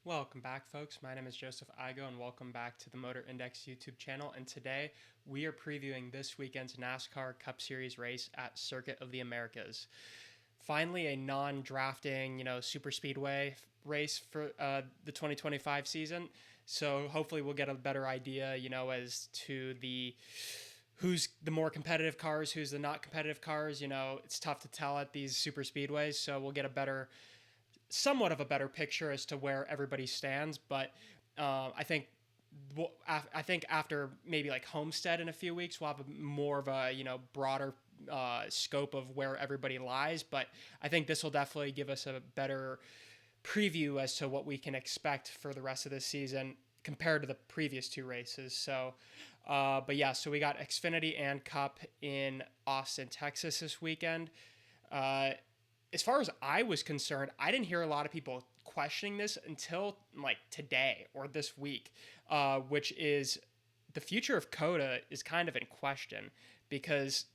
Welcome back, folks. My name is Joseph Igo, and welcome back to the Motor Index YouTube channel. And today we are previewing this weekend's NASCAR Cup Series race at Circuit of the Americas. Finally, a non-drafting, super speedway race for the 2025 season. So hopefully, we'll get a better idea, as to who's the more competitive cars, who's the not competitive cars. It's tough to tell at these super speedways, so we'll get somewhat of a better picture as to where everybody stands. But I think after maybe like Homestead in a few weeks, we'll have more of a broader scope of where everybody lies. But I think this will definitely give us a better preview as to what we can expect for the rest of this season compared to the previous two races. But yeah, so we got Xfinity and Cup in Austin, Texas this weekend. As far as I was concerned, I didn't hear a lot of people questioning this until like today or this week, which is the future of COTA is kind of in question because,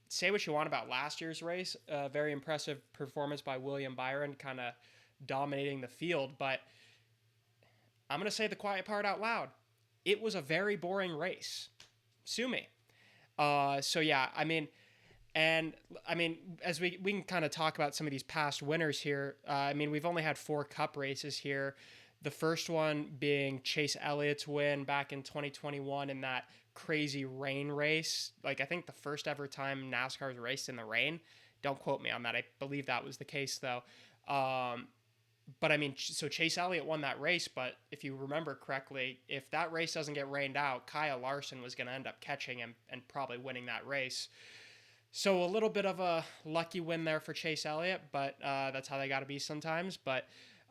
say what you want about last year's race, very impressive performance by William Byron, kind of dominating the field, but I'm going to say the quiet part out loud. It was a very boring race. Sue me. So yeah, and as we can kind of talk about some of these past winners here. We've only had 4 Cup races here. The first one being Chase Elliott's win back in 2021 in that crazy rain race. Like, I think the first ever time NASCAR's raced in the rain. Don't quote me on that. I believe that was the case, though. So Chase Elliott won that race, but if you remember correctly, if that race doesn't get rained out, Kyle Larson was going to end up catching him and probably winning that race. So a little bit of a lucky win there for Chase Elliott, but that's how they got to be sometimes.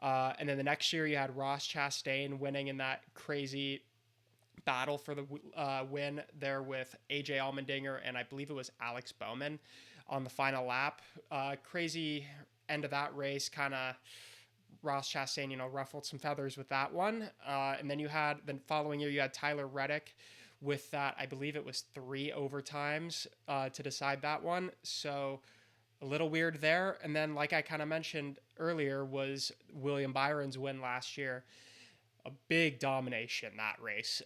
And then the next year you had Ross Chastain winning in that crazy battle for the win there with AJ Allmendinger and I believe it was Alex Bowman on the final lap. Crazy end of that race, kind of Ross Chastain, ruffled some feathers with that one. And then the following year you had Tyler Reddick with that, I believe it was 3 overtimes to decide that one. So a little weird there. And then, like I kind of mentioned earlier, was William Byron's win last year. A big domination that race.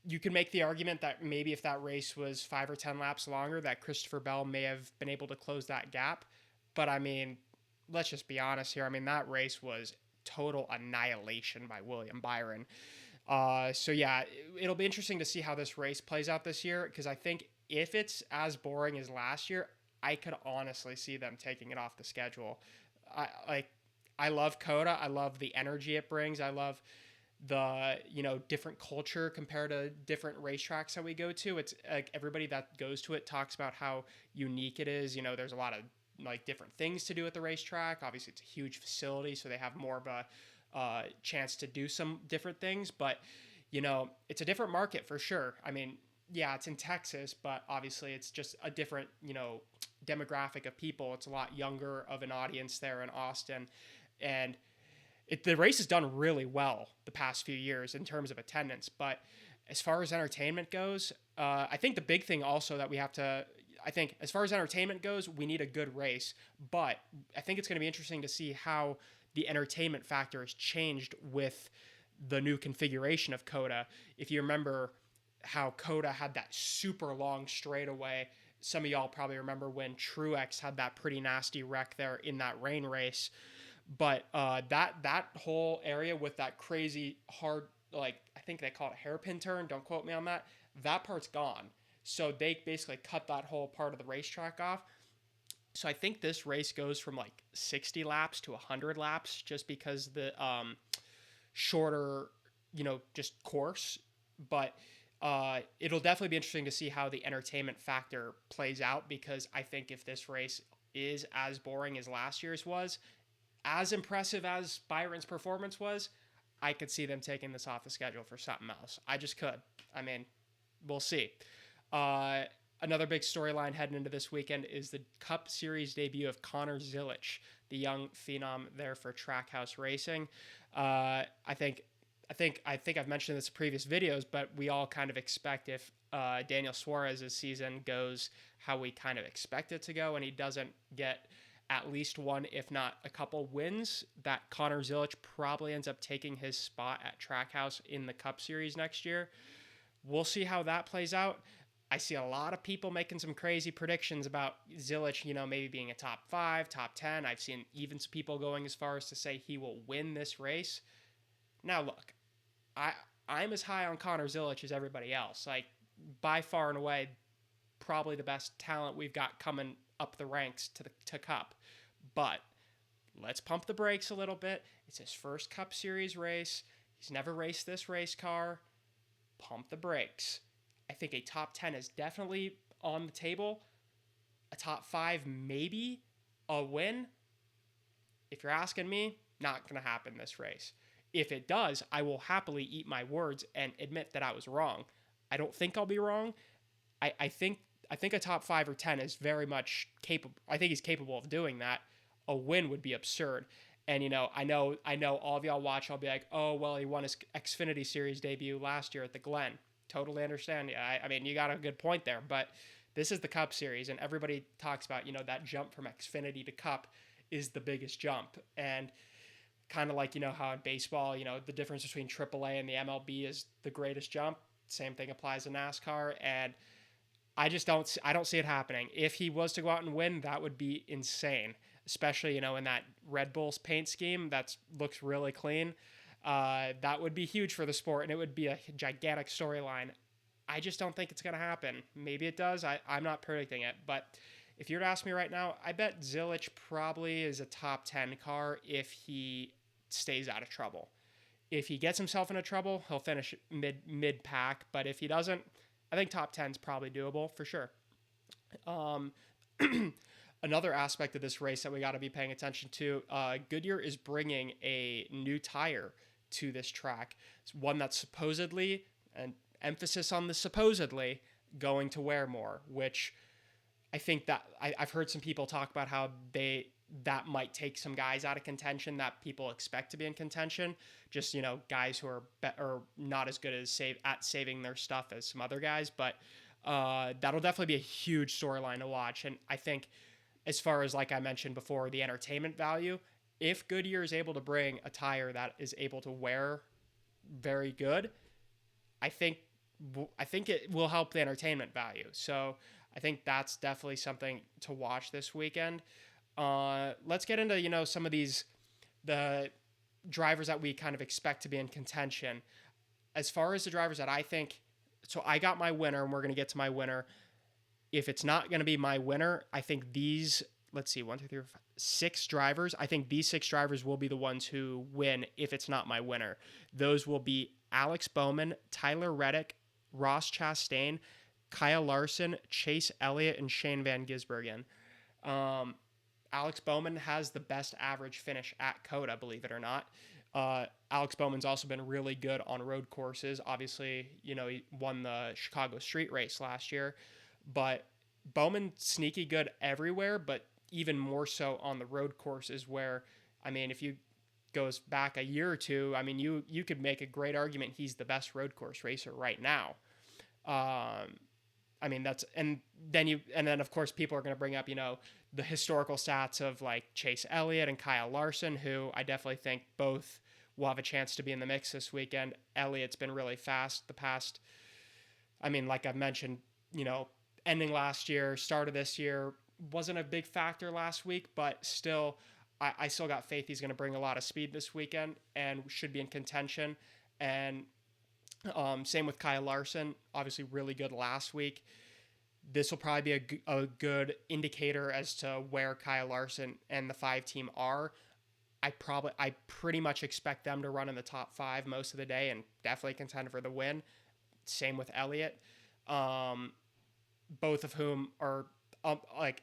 You can make the argument that maybe if that race was 5 or 10 laps longer, that Christopher Bell may have been able to close that gap. But let's just be honest here. That race was total annihilation by William Byron. So yeah, it'll be interesting to see how this race plays out this year, because I think if it's as boring as last year, I could honestly see them taking it off the schedule. I love COTA. I love the energy it brings. I love the different culture compared to different racetracks that we go to. It's like everybody that goes to it talks about how unique it is. There's a lot of different things to do at the racetrack. Obviously, it's a huge facility, so they have more of a chance to do some different things, but it's a different market for sure. Yeah, it's in Texas, but obviously it's just a different demographic of people. It's a lot younger of an audience there in Austin, and the race has done really well the past few years in terms of attendance. But as far as entertainment goes, I think the big thing also that as far as entertainment goes, we need a good race, but I think it's going to be interesting to see how the entertainment factor has changed with the new configuration of COTA. If you remember how COTA had that super long straightaway, some of y'all probably remember when Truex had that pretty nasty wreck there in that rain race. But that whole area with that crazy hard, I think they call it a hairpin turn, don't quote me on that, that part's gone. So they basically cut that whole part of the racetrack off. So I think this race goes from 60 laps to 100 laps just because the shorter, just course. But it'll definitely be interesting to see how the entertainment factor plays out, because I think if this race is as boring as last year's was, as impressive as Byron's performance was, I could see them taking this off the schedule for something else. I just could. We'll see. Another big storyline heading into this weekend is the Cup Series debut of Connor Zilisch, the young phenom there for Trackhouse Racing. I think I've mentioned this in previous videos, but we all kind of expect if Daniel Suarez's season goes how we kind of expect it to go, and he doesn't get at least one, if not a couple wins, that Connor Zilic probably ends up taking his spot at Trackhouse in the Cup Series next year. We'll see how that plays out. I see a lot of people making some crazy predictions about Zilic, maybe being a top 5, top 10. I've seen even some people going as far as to say he will win this race. Now, look, I, I'm as high on Connor Zilic as everybody else. Like, by far and away, probably the best talent we've got coming up the ranks to Cup. But let's pump the brakes a little bit. It's his first Cup Series race. He's never raced this race car. Pump the brakes. I think a top 10 is definitely on the table. A top 5, maybe a win. If you're asking me, not going to happen this race. If it does, I will happily eat my words and admit that I was wrong. I don't think I'll be wrong. I think a top 5 or 10 is very much capable. I think he's capable of doing that. A win would be absurd. And I know all of y'all watch. I'll be like, oh well, he won his Xfinity Series debut last year at the Glen. Totally understand. Yeah, I mean, you got a good point there. But this is the Cup Series, and everybody talks about that jump from Xfinity to Cup is the biggest jump. And kind of like how in baseball, the difference between AAA and the MLB is the greatest jump. Same thing applies to NASCAR, and I don't see it happening. If he was to go out and win, that would be insane, especially in that Red Bull's paint scheme that looks really clean. That would be huge for the sport, and it would be a gigantic storyline. I just don't think it's going to happen. Maybe it does. I'm not predicting it, but if you were to ask me right now, I bet Zilic probably is a top 10 car if he stays out of trouble. If he gets himself into trouble, he'll finish mid pack, but if he doesn't, I think top 10 is probably doable for sure. Another aspect of this race that we got to be paying attention to, Goodyear is bringing a new tire to this track. It's one that's supposedly, and emphasis on the supposedly, going to wear more, which I think that I've heard some people talk about how that might take some guys out of contention that people expect to be in contention. Just, guys who are not as good at saving their stuff as some other guys. But that'll definitely be a huge storyline to watch. And I think as far as, like I mentioned before, the entertainment value, if Goodyear is able to bring a tire that is able to wear very good, I think it will help the entertainment value. So I think that's definitely something to watch this weekend. Let's get into, some of the drivers that we kind of expect to be in contention. As far as the drivers that I think, so I got my winner, and we're going to get to my winner. If it's not going to be my winner, I think these, let's see, 1, 2, 3, 4, 5, 6 drivers. I think these 6 drivers will be the ones who win if it's not my winner. Those will be Alex Bowman, Tyler Reddick, Ross Chastain, Kyle Larson, Chase Elliott, and Shane Van Gisbergen. Alex Bowman has the best average finish at COTA, believe it or not. Alex Bowman's also been really good on road courses. Obviously, he won the Chicago Street Race last year. But Bowman sneaky good everywhere, but even more so on the road courses where, if you goes back a year or two, you could make a great argument he's the best road course racer right now. And then of course people are going to bring up, the historical stats of like Chase Elliott and Kyle Larson, who I definitely think both will have a chance to be in the mix this weekend. Elliott's been really fast the past, like I've mentioned, ending last year, start of this year, wasn't a big factor last week, but still, I still got faith he's going to bring a lot of speed this weekend and should be in contention. And same with Kyle Larson, obviously really good last week. This will probably be a good indicator as to where Kyle Larson and the 5 team are. I pretty much expect them to run in the top 5 most of the day and definitely contend for the win. Same with Elliott. Both of whom are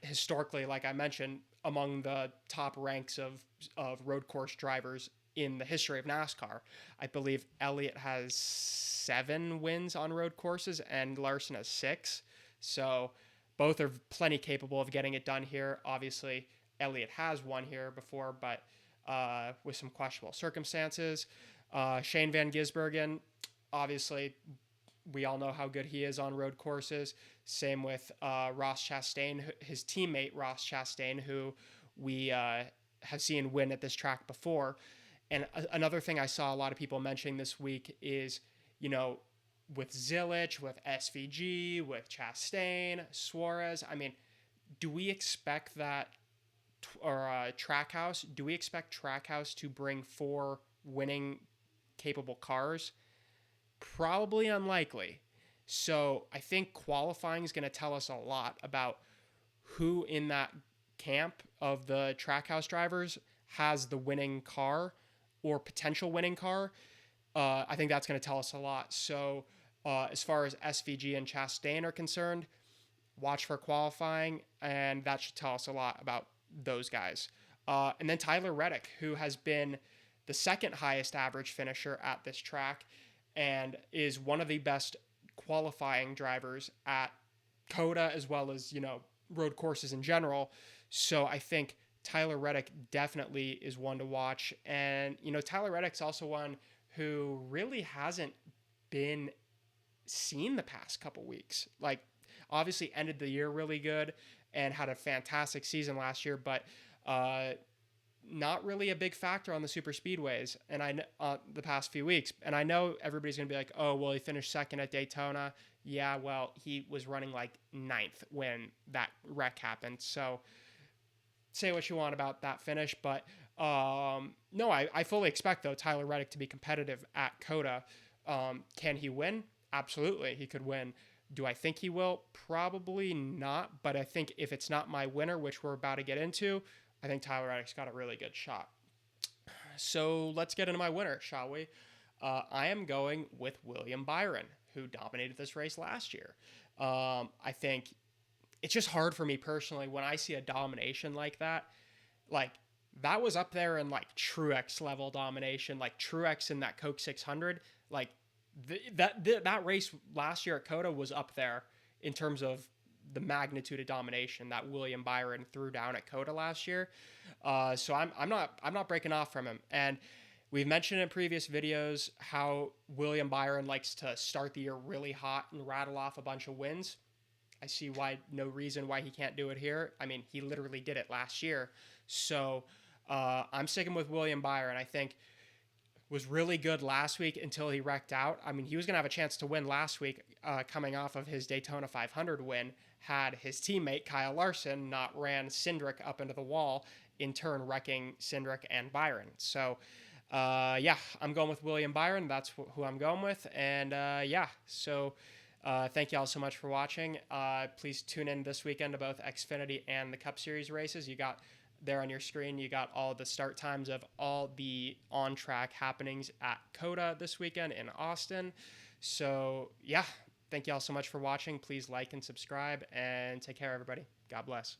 historically, like I mentioned, among the top ranks of road course drivers in the history of NASCAR. I believe Elliott has 7 wins on road courses and Larson has 6. So both are plenty capable of getting it done here. Obviously, Elliott has won here before, but with some questionable circumstances. Shane Van Gisbergen, obviously, we all know how good he is on road courses. Same with Ross Chastain, his teammate Ross Chastain, who we have seen win at this track before. And another thing I saw a lot of people mentioning this week is, you know, with Zilich, with SVG, with Chastain, Suarez. I mean, do we expect that, or Trackhouse? Do we expect Trackhouse to bring 4 winning capable cars? Probably unlikely. So I think qualifying is going to tell us a lot about who in that camp of the Trackhouse drivers has the winning car or potential winning car. I think that's going to tell us a lot. So as far as SVG and Chastain are concerned, watch for qualifying, and that should tell us a lot about those guys. And then Tyler Reddick, who has been the second highest average finisher at this track and is one of the best qualifying drivers at COTA as well as, you know, road courses in general. So I think Tyler Reddick definitely is one to watch. And, you know, Tyler Reddick's also one who really hasn't been seen the past couple weeks. Like, obviously ended the year really good and had a fantastic season last year, but not really a big factor on the super speedways and the past few weeks. And I know everybody's going to be like, oh, well, he finished second at Daytona. Yeah, well, he was running like 9th when that wreck happened. So say what you want about that finish, but no, I fully expect, though, Tyler Reddick to be competitive at COTA. Can he win? Absolutely, he could win. Do I think he will? Probably not, but I think if it's not my winner, which we're about to get into, I think Tyler Reddick's got a really good shot. So let's get into my winner, shall we? I am going with William Byron, who dominated this race last year. I think it's just hard for me personally when I see a domination like that. Like, that was up there in like Truex level domination, like Truex in that Coke 600. Like that race last year at COTA was up there in terms of the magnitude of domination that William Byron threw down at COTA last year. So I'm not breaking off from him. And we've mentioned in previous videos how William Byron likes to start the year really hot and rattle off a bunch of wins. I see no reason why he can't do it here. I mean, he literally did it last year. So I'm sticking with William Byron. I think was really good last week until he wrecked out. I mean, he was going to have a chance to win last week coming off of his Daytona 500 win had his teammate Kyle Larson not ran Cindric up into the wall, in turn wrecking Cindric and Byron. So, yeah, I'm going with William Byron. That's who I'm going with. And, yeah, so thank you all so much for watching. Please tune in this weekend to both Xfinity and the Cup Series races. You got there on your screen, you got all the start times of all the on-track happenings at COTA this weekend in Austin. So, yeah, thank you all so much for watching. Please like and subscribe, and take care, everybody. God bless.